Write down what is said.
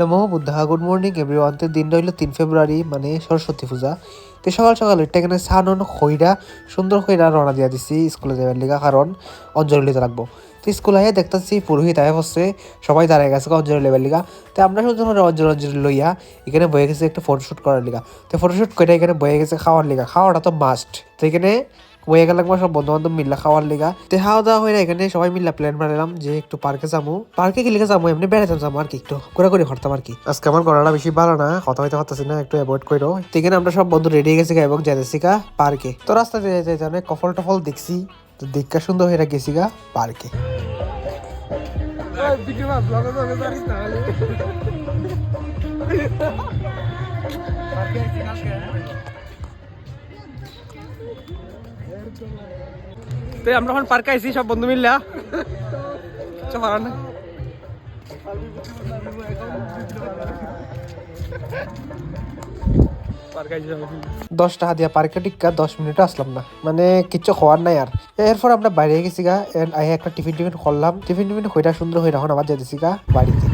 নমো Buddha. Good morning everyone. তো দিনটা হইলো 3 ফেব্রুয়ারি, মানে সরস্বতী পূজা। তো সকাল সকাল এটা এখানে সানন খইরা সুন্দর খইরা রওনা দিয়া দিছি স্কুলে যাবার লিগা, কারণ অঞ্জলি লিতে লাগবো। তো স্কুল আইয়া দেখতেছি পুরোহিত আয়া বসছে, সবাই দাঁড়ায় গেছে অঞ্জলি লেবার লিগা। তো আমরা সুন্দর করে অঞ্জলি লইয়া এখানে বয়ে গেছে একটা ফটোশ্যুট করার লিগা। তো ফটোশ্যুট করে এখানে বয়ে গেছে খাওয়ার লিগা, খাওয়াটা তো মাস্ট। তো এখানে বয়ে গেলাম সব বন্ধু বান্ধব মিল্লা খাওয়ার লিগা। তো খাওয়া দাওয়া হয়ে এখানে সবাই মিল্লা প্ল্যান বানালাম যে একটু পার্কে যাবো। পার্কে গেলে যাবো এমনি বেড়াতে যাবো আর কি, একটু ঘোরাঘুরি করতাম আর কি। আজকে আমার গলাটা বেশি ভালো না, কথা হইতে পারতেছি না, একটু অ্যাভয়েড করো। তো এখানে আমরা সব বন্ধু রেডি হয়ে গেছি এবং যেতেছি গা পার্কে। তো রাস্তাতে যেতে অনেক কফল টফল দেখছি, তো দেখা সুন্দর হয়ে গেছি গা পার্কে। তো আমরা এখন পার্কে আইছি সব বন্ধু মিললা। দশ টাকা দিয়া পার্কে টিক্কা 10 মিনিটও আসলাম না, মানে কিচ্ছু খাওয়ার নাই। আর এরপর আমরা বাইরে গেছি গা, একটা টিফিন করলাম। টিফিন কইটা সুন্দর হয়ে এখন আবার যেতেছি গা বাড়িতে।